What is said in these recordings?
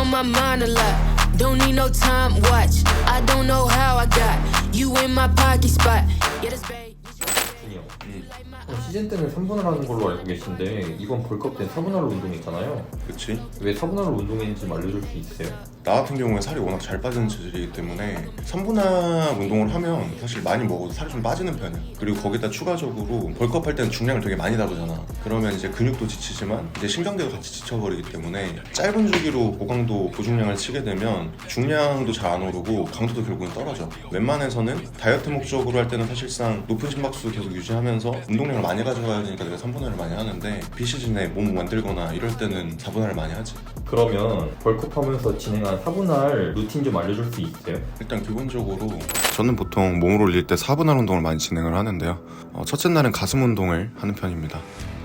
on my mind a lot. Don't need no time watch. I don't know how I got you in my pocket spot. Yeah, that's bad. 시즌 때는 3분할 하는 걸로 알고 계신데 이번 벌크업 땐 4분할로 운동했잖아요. 그치? 왜 4분할로 운동했는지 좀 알려줄 수 있으세요? 나 같은 경우에 살이 워낙 잘 빠지는 체질이기 때문에 3분할 운동을 하면 사실 많이 먹어도 살이 좀 빠지는 편이야. 그리고 거기다 추가적으로 벌크업 할 때는 중량을 되게 많이 다루잖아. 그러면 이제 근육도 지치지만 이제 신경계도 같이 지쳐버리기 때문에 짧은 주기로 고강도 고중량을 치게 되면 중량도 잘 안 오르고 강도도 결국은 떨어져. 웬만해서는 다이어트 목적으로 할 때는 사실상 높은 심박수 계속 유지하면서 운동량을 많이 가져가야 되니까 내가 3분할을 많이 하는데 비시즌에 몸 만들거나 이럴 때는 4분할을 많이 하지. 그러면 벌크업 하면서 진행한 4분할 루틴 좀 알려줄 수 있어요? 일단 기본적으로 저는 보통 몸을 올릴 때 4분할 운동을 많이 진행을 하는데요. 첫째 날은 가슴 운동을 하는 편입니다.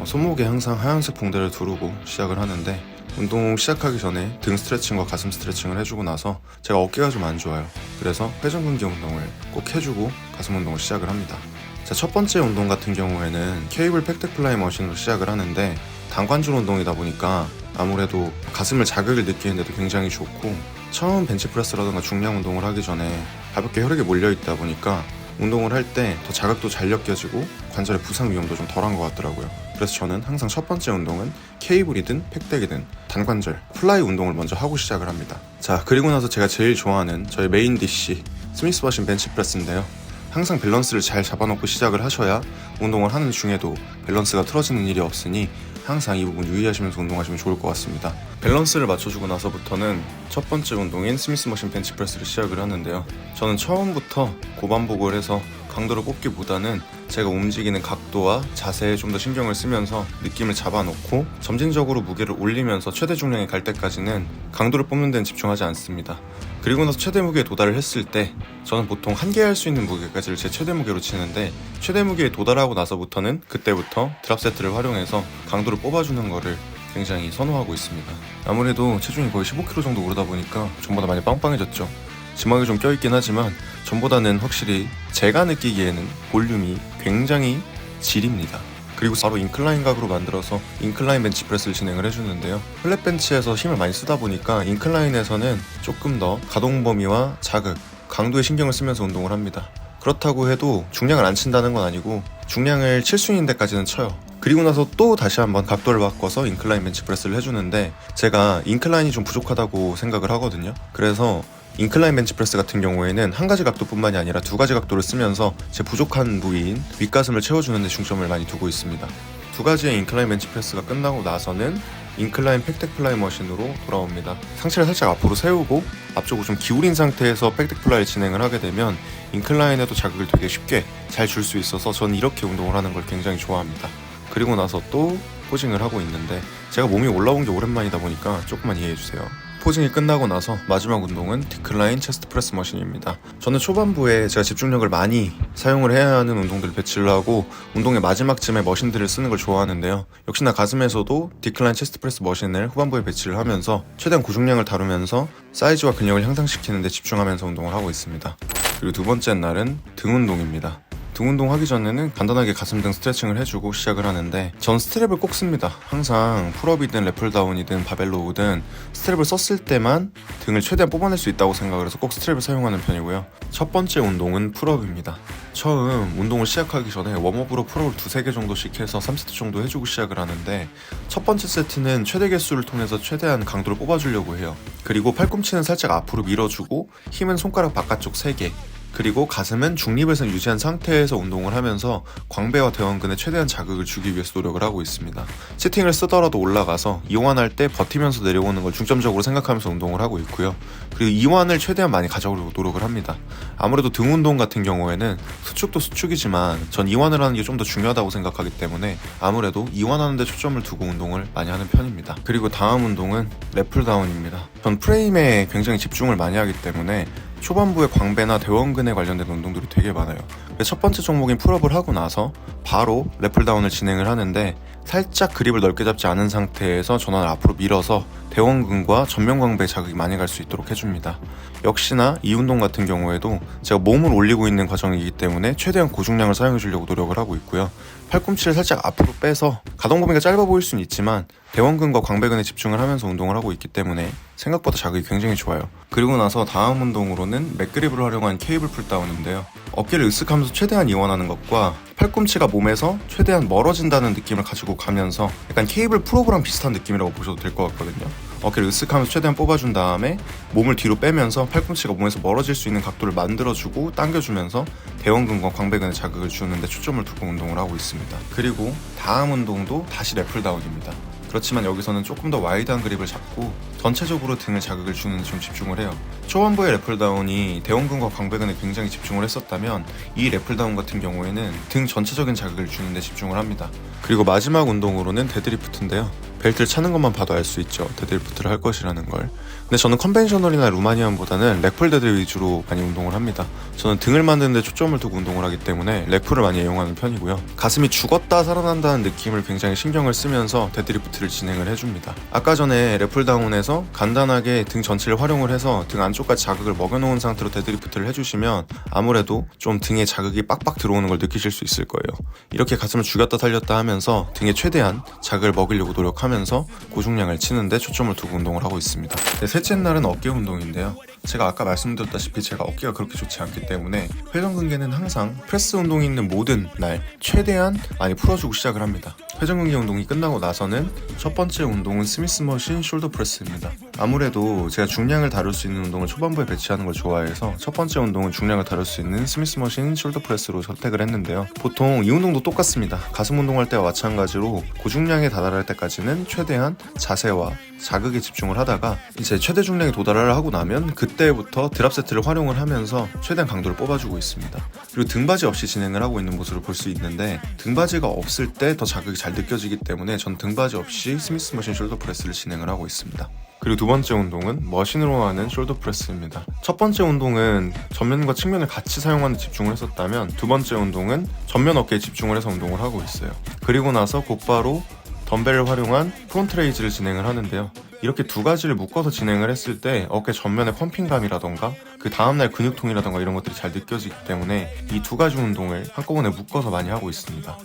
손목에 항상 하얀색 붕대를 두르고 시작을 하는데 운동 시작하기 전에 등 스트레칭과 가슴 스트레칭을 해주고 나서 제가 어깨가 좀 안 좋아요. 그래서 회전근개 운동을 꼭 해주고 가슴 운동을 시작을 합니다. 자, 첫 번째 운동 같은 경우에는 케이블 팩트 플라이 머신으로 시작을 하는데 단관절 운동이다 보니까 아무래도 가슴을 자극을 느끼는데도 굉장히 좋고 처음 벤치프레스라든가 중량 운동을 하기 전에 가볍게 혈액이 몰려있다 보니까 운동을 할 때 더 자극도 잘 느껴지고 관절의 부상 위험도 좀 덜한 것 같더라고요. 그래서 저는 항상 첫 번째 운동은 케이블이든 팩덱이든 단관절 플라이 운동을 먼저 하고 시작을 합니다. 자, 그리고 나서 제가 제일 좋아하는 저의 메인 디시 스미스 머신 벤치프레스인데요. 항상 밸런스를 잘 잡아놓고 시작을 하셔야 운동을 하는 중에도 밸런스가 틀어지는 일이 없으니 항상 이 부분 유의하시면서 운동하시면 좋을 것 같습니다. 밸런스를 맞춰주고 나서부터는 첫 번째 운동인 스미스 머신 벤치프레스를 시작을 하는데요. 저는 처음부터 고반복을 해서 강도를 뽑기보다는 제가 움직이는 각도와 자세에 좀 더 신경을 쓰면서 느낌을 잡아놓고 점진적으로 무게를 올리면서 최대 중량에 갈 때까지는 강도를 뽑는 데는 집중하지 않습니다. 그리고 나서 최대 무게에 도달을 했을 때 저는 보통 한계 할 수 있는 무게까지를 제 최대 무게로 치는데 최대 무게에 도달하고 나서부터는 그때부터 드랍 세트를 활용해서 강도를 뽑아주는 거를 굉장히 선호하고 있습니다. 아무래도 체중이 거의 15kg 정도 오르다 보니까 전보다 많이 빵빵해졌죠. 지방이 좀 껴있긴 하지만 전보다는 확실히 제가 느끼기에는 볼륨이 굉장히 질입니다. 그리고 바로 인클라인 각으로 만들어서 인클라인 벤치프레스를 진행을 해주는데요. 플랫 벤치에서 힘을 많이 쓰다 보니까 인클라인에서는 조금 더 가동 범위와 자극, 강도에 신경을 쓰면서 운동을 합니다. 그렇다고 해도 중량을 안 친다는 건 아니고 중량을 칠 수 있는 데까지는 쳐요. 그리고 나서 또 다시 한번 각도를 바꿔서 인클라인 벤치프레스를 해주는데 제가 인클라인이 좀 부족하다고 생각을 하거든요. 그래서 인클라인 벤치프레스 같은 경우에는 한 가지 각도뿐만이 아니라 두 가지 각도를 쓰면서 제 부족한 부위인 윗가슴을 채워주는 데 중점을 많이 두고 있습니다. 두 가지의 인클라인 벤치프레스가 끝나고 나서는 인클라인 팩덱 플라이 머신으로 돌아옵니다. 상체를 살짝 앞으로 세우고 앞쪽으로 좀 기울인 상태에서 팩덱 플라이를 진행을 하게 되면 인클라인에도 자극을 되게 쉽게 잘 줄 수 있어서 저는 이렇게 운동을 하는 걸 굉장히 좋아합니다. 그리고 나서 또 포징을 하고 있는데 제가 몸이 올라온 게 오랜만이다 보니까 조금만 이해해주세요. 포징이 끝나고 나서 마지막 운동은 디클라인 체스트 프레스 머신입니다. 저는 초반부에 제가 집중력을 많이 사용을 해야 하는 운동들을 배치를 하고 운동의 마지막쯤에 머신들을 쓰는 걸 좋아하는데요. 역시나 가슴에서도 디클라인 체스트 프레스 머신을 후반부에 배치를 하면서 최대한 고중량을 다루면서 사이즈와 근력을 향상시키는 데 집중하면서 운동을 하고 있습니다. 그리고 두 번째 날은 등 운동입니다. 등 운동 하기 전에는 간단하게 가슴 등 스트레칭을 해주고 시작을 하는데 전 스트랩을 꼭 씁니다. 항상 풀업이든 래플다운이든 바벨로우든 스트랩을 썼을 때만 등을 최대한 뽑아낼 수 있다고 생각을 해서 꼭 스트랩을 사용하는 편이고요. 첫 번째 운동은 풀업입니다. 처음 운동을 시작하기 전에 웜업으로 풀업을 2-3개 정도씩 해서 3세트 정도 해주고 시작을 하는데 첫 번째 세트는 최대 개수를 통해서 최대한 강도를 뽑아주려고 해요. 그리고 팔꿈치는 살짝 앞으로 밀어주고 힘은 손가락 바깥쪽 3개, 그리고 가슴은 중립에서 유지한 상태에서 운동을 하면서 광배와 대원근에 최대한 자극을 주기 위해서 노력을 하고 있습니다. 시팅을 쓰더라도 올라가서 이완할 때 버티면서 내려오는 걸 중점적으로 생각하면서 운동을 하고 있고요. 그리고 이완을 최대한 많이 가져오려고 노력을 합니다. 아무래도 등 운동 같은 경우에는 수축도 수축이지만 전 이완을 하는 게 좀 더 중요하다고 생각하기 때문에 아무래도 이완하는 데 초점을 두고 운동을 많이 하는 편입니다. 그리고 다음 운동은 래플다운입니다. 전 프레임에 굉장히 집중을 많이 하기 때문에 초반부에 광배나 대원근에 관련된 운동들이 되게 많아요. 첫 번째 종목인 풀업을 하고 나서 바로 래플다운을 진행을 하는데 살짝 그립을 넓게 잡지 않은 상태에서 전원을 앞으로 밀어서 대원근과 전면광배에 자극이 많이 갈 수 있도록 해줍니다. 역시나 이 운동 같은 경우에도 제가 몸을 올리고 있는 과정이기 때문에 최대한 고중량을 사용해 주려고 노력을 하고 있고요. 팔꿈치를 살짝 앞으로 빼서 가동 범위가 짧아 보일 수는 있지만 대원근과 광배근에 집중을 하면서 운동을 하고 있기 때문에 생각보다 자극이 굉장히 좋아요. 그리고 나서 다음 운동으로는 맥그립을 활용한 케이블 풀다운인데요. 어깨를 으쓱하면서 최대한 이완하는 것과 팔꿈치가 몸에서 최대한 멀어진다는 느낌을 가지고 가면서 약간 케이블 풀업이랑 비슷한 느낌이라고 보셔도 될 것 같거든요. 어깨를 으쓱하면서 최대한 뽑아준 다음에 몸을 뒤로 빼면서 팔꿈치가 몸에서 멀어질 수 있는 각도를 만들어주고 당겨주면서 대원근과 광배근에 자극을 주는데 초점을 두고 운동을 하고 있습니다. 그리고 다음 운동도 다시 랩풀다운입니다. 그렇지만 여기서는 조금 더 와이드한 그립을 잡고 전체적으로 등을 자극을 주는 데 좀 집중을 해요. 초반부의 랩풀다운이 대원근과 광배근에 굉장히 집중을 했었다면 이 랩풀다운 같은 경우에는 등 전체적인 자극을 주는 데 집중을 합니다. 그리고 마지막 운동으로는 데드리프트인데요. 벨트를 차는 것만 봐도 알 수 있죠. 데드리프트를 할 것이라는 걸. 근데 저는 컨벤셔널이나 루마니안보다는 렉풀 데드 위주로 많이 운동을 합니다. 저는 등을 만드는 데 초점을 두고 운동을 하기 때문에 렉풀을 많이 애용하는 편이고요. 가슴이 죽었다 살아난다는 느낌을 굉장히 신경을 쓰면서 데드리프트를 진행을 해줍니다. 아까 전에 렉풀 다운에서 간단하게 등 전체를 활용을 해서 등 안쪽까지 자극을 먹여놓은 상태로 데드리프트를 해주시면 아무래도 좀 등에 자극이 빡빡 들어오는 걸 느끼실 수 있을 거예요. 이렇게 가슴을 죽였다 살렸다 하면서 등에 최대한 자극을 먹이려고 노력하면서 고중량을 치는데 초점을 두고 운동을 하고 있습니다. 셋째 날은 어깨 운동인데요. 제가 아까 말씀드렸다시피 제가 어깨가 그렇게 좋지 않기 때문에 회전근개는 항상 프레스 운동이 있는 모든 날 최대한 많이 풀어주고 시작을 합니다. 회전근개 운동이 끝나고 나서는 첫 번째 운동은 스미스 머신 숄더 프레스입니다. 아무래도 제가 중량을 다룰 수 있는 운동을 초반부에 배치하는 걸 좋아해서 첫 번째 운동은 중량을 다룰 수 있는 스미스 머신 숄더 프레스로 선택을 했는데요. 보통 이 운동도 똑같습니다. 가슴 운동할 때와 마찬가지로 고중량에 다다를 때까지는 최대한 자세와 자극에 집중을 하다가 이제 최대 중량에 도달을 하고 나면 그때부터 드랍 세트를 활용을 하면서 최대한 강도를 뽑아주고 있습니다. 그리고 등받이 없이 진행을 하고 있는 모습을 볼 수 있는데 등받이가 없을 때 더 자극이 잘 느껴지기 때문에 전 등받이 없이 스미스 머신 숄더 프레스를 진행을 하고 있습니다. 그리고 두 번째 운동은 머신으로 하는 숄더 프레스입니다. 첫 번째 운동은 전면과 측면을 같이 사용하는 데 집중을 했었다면 두 번째 운동은 전면 어깨에 집중을 해서 운동을 하고 있어요. 그리고 나서 곧바로 덤벨을 활용한 프론트 레이즈를 진행을 하는데요. 이렇게 두 가지를 묶어서 진행을 했을 때 어깨 전면의 펌핑감이라던가 그 다음날 근육통이라던가 이런 것들이 잘 느껴지기 때문에 이 두 가지 운동을 한꺼번에 묶어서 많이 하고 있습니다.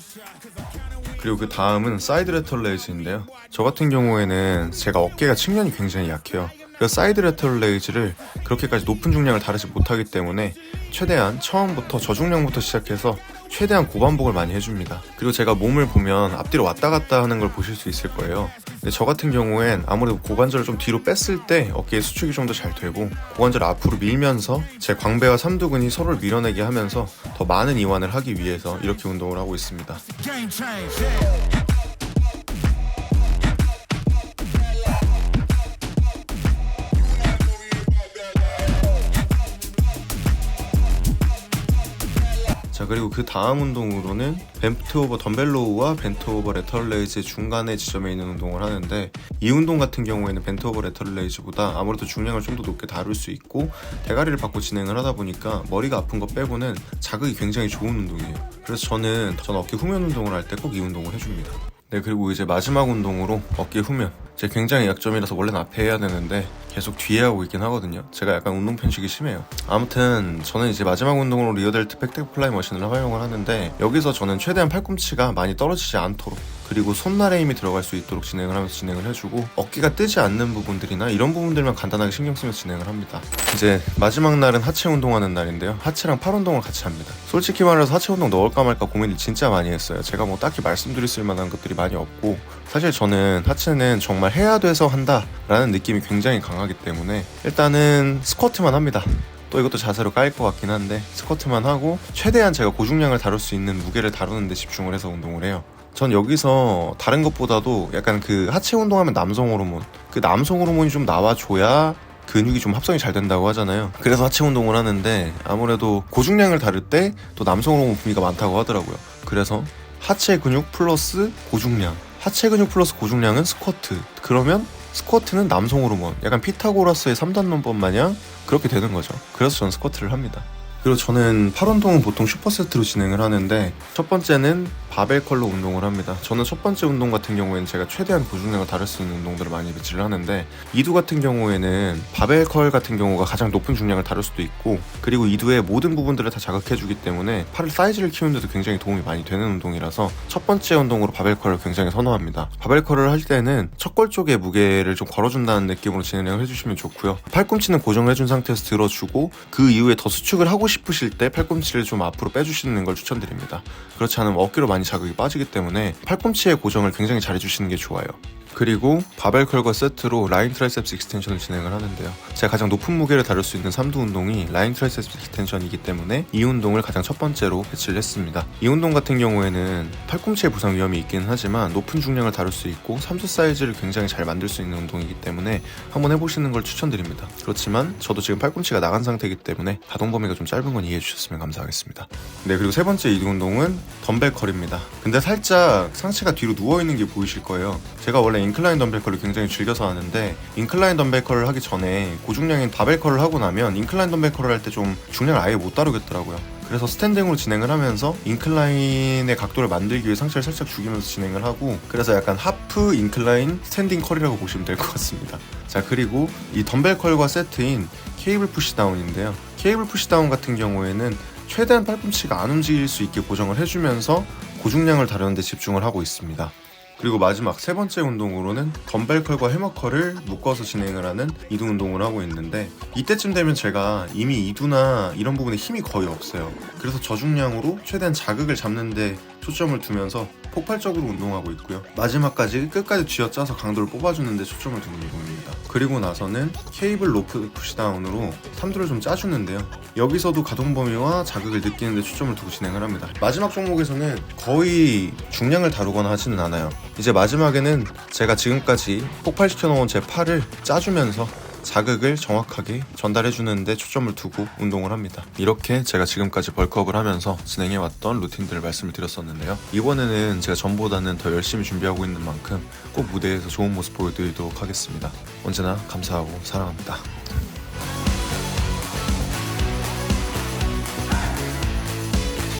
그리고 그 다음은 사이드 레터럴 레이즈인데요. 저 같은 경우에는 제가 어깨가 측면이 굉장히 약해요. 그래서 사이드 레터럴 레이즈를 그렇게까지 높은 중량을 다루지 못하기 때문에 최대한 처음부터 저중량부터 시작해서 최대한 고반복을 많이 해줍니다. 그리고 제가 몸을 보면 앞뒤로 왔다 갔다 하는 걸 보실 수 있을 거예요. 근데 저 같은 경우엔 아무래도 고관절을 좀 뒤로 뺐을 때 어깨의 수축이 좀 더 잘 되고 고관절을 앞으로 밀면서 제 광배와 삼두근이 서로를 밀어내게 하면서 더 많은 이완을 하기 위해서 이렇게 운동을 하고 있습니다. 자, 그리고 그 다음 운동으로는 벤트 오버 덤벨 로우와 벤트 오버 레터럴 레이즈의 중간의 지점에 있는 운동을 하는데 이 운동 같은 경우에는 벤트 오버 레터럴 레이즈보다 아무래도 중량을 좀 더 높게 다룰 수 있고 대가리를 받고 진행을 하다 보니까 머리가 아픈 것 빼고는 자극이 굉장히 좋은 운동이에요. 그래서 저는 어깨 후면 운동을 할 때 꼭 이 운동을 해줍니다. 네, 그리고 이제 마지막 운동으로 어깨 후면. 제 굉장히 약점이라서 원래는 앞에 해야 되는데 계속 뒤에 하고 있긴 하거든요. 제가 약간 운동 편식이 심해요. 아무튼 저는 이제 마지막 운동으로 리어델트 백덱 플라이 머신을 활용을 하는데 여기서 저는 최대한 팔꿈치가 많이 떨어지지 않도록 그리고 손날에 힘이 들어갈 수 있도록 진행을 하면서 진행을 해주고 어깨가 뜨지 않는 부분들이나 이런 부분들만 간단하게 신경 쓰면서 진행을 합니다. 이제 마지막 날은 하체 운동하는 날인데요. 하체랑 팔 운동을 같이 합니다. 솔직히 말해서 하체 운동 넣을까 말까 고민을 진짜 많이 했어요. 제가 뭐 딱히 말씀드릴 만한 것들이 많이 없고 사실 저는 하체는 정말 해야 돼서 한다 라는 느낌이 굉장히 강하기 때문에 일단은 스쿼트만 합니다. 또 이것도 자세로 까일 것 같긴 한데 스쿼트만 하고 최대한 제가 고중량을 다룰 수 있는 무게를 다루는 데 집중을 해서 운동을 해요. 전 여기서 다른 것보다도 약간 그 하체 운동하면 남성 호르몬 그 남성 호르몬이 좀 나와줘야 근육이 좀 합성이 잘 된다고 하잖아요. 그래서 하체 운동을 하는데 아무래도 고중량을 다룰 때 또 남성 호르몬 분비가 많다고 하더라고요. 그래서 하체 근육 플러스 고중량 하체 근육 플러스 고중량은 스쿼트. 그러면 스쿼트는 남성 호르몬. 약간 피타고라스의 3단 논법 마냥 그렇게 되는 거죠. 그래서 저는 스쿼트를 합니다. 그리고 저는 팔 운동은 보통 슈퍼세트로 진행을 하는데 첫 번째는 바벨 컬로 운동을 합니다. 저는 첫 번째 운동 같은 경우에는 제가 최대한 고중량을 다룰 수 있는 운동들을 많이 배치를 하는데, 이두 같은 경우에는 바벨 컬 같은 경우가 가장 높은 중량을 다룰 수도 있고, 그리고 이두의 모든 부분들을 다 자극해주기 때문에 팔 사이즈를 키우는데도 굉장히 도움이 많이 되는 운동이라서 첫 번째 운동으로 바벨 컬을 굉장히 선호합니다. 바벨 컬을 할 때는 척골 쪽에 무게를 좀 걸어준다는 느낌으로 진행을 해주시면 좋고요. 팔꿈치는 고정해준 상태에서 들어주고, 그 이후에 더 수축을 하고 싶으실 때 팔꿈치를 좀 앞으로 빼주시는 걸 추천드립니다. 그렇지 않으면 어깨로 많이 자극이 빠지기 때문에 팔꿈치의 고정을 굉장히 잘 해주시는 게 좋아요. 그리고 바벨 컬과 세트로 라인 트라이셉스 익스텐션을 진행을 하는데요. 제가 가장 높은 무게를 다룰 수 있는 3두 운동이 라인 트라이셉스 익스텐션이기 때문에 이 운동을 가장 첫 번째로 배치를 했습니다. 이 운동 같은 경우에는 팔꿈치의 부상 위험이 있기는 하지만 높은 중량을 다룰 수 있고 3두 사이즈를 굉장히 잘 만들 수 있는 운동이기 때문에 한번 해보시는 걸 추천드립니다. 그렇지만 저도 지금 팔꿈치가 나간 상태이기 때문에 가동 범위가 좀 짧은 건 이해해 주셨으면 감사하겠습니다. 네, 그리고 세 번째 이두 운동은 덤벨 컬입니다. 근데 살짝 상체가 뒤로 누워있는 게 보이실 거예요. 제가 원래 인클라인 덤벨 컬을 굉장히 즐겨서 하는데, 인클라인 덤벨 컬을 하기 전에 고중량인 바벨 컬을 하고 나면 인클라인 덤벨 컬을 할 때 좀 중량을 아예 못 다루겠더라고요. 그래서 스탠딩으로 진행을 하면서 인클라인의 각도를 만들기 위해 상체를 살짝 죽이면서 진행을 하고, 그래서 약간 하프 인클라인 스탠딩 컬이라고 보시면 될 것 같습니다. 자, 그리고 이 덤벨 컬과 세트인 케이블 푸시다운인데요. 케이블 푸시다운 같은 경우에는 최대한 팔꿈치가 안 움직일 수 있게 고정을 해주면서 고중량을 다루는 데 집중을 하고 있습니다. 그리고 마지막 세 번째 운동으로는 덤벨 컬과 해머 컬을 묶어서 진행을 하는 이두 운동을 하고 있는데, 이때쯤 되면 제가 이미 이두나 이런 부분에 힘이 거의 없어요. 그래서 저중량으로 최대한 자극을 잡는데 초점을 두면서 폭발적으로 운동하고 있고요. 마지막까지 끝까지 쥐어짜서 강도를 뽑아주는 데 초점을 두는 운동입니다. 그리고 나서는 케이블 로프 푸시다운으로 3두를 좀 짜주는데요. 여기서도 가동 범위와 자극을 느끼는 데 초점을 두고 진행을 합니다. 마지막 종목에서는 거의 중량을 다루거나 하지는 않아요. 이제 마지막에는 제가 지금까지 폭발시켜 놓은 제 팔을 짜주면서 자극을 정확하게 전달해주는 데 초점을 두고 운동을 합니다. 이렇게 제가 지금까지 벌크업을 하면서 진행해왔던 루틴들을 말씀을 드렸었는데요. 이번에는 제가 전보다는 더 열심히 준비하고 있는 만큼 꼭 무대에서 좋은 모습 보여드리도록 하겠습니다. 언제나 감사하고 사랑합니다.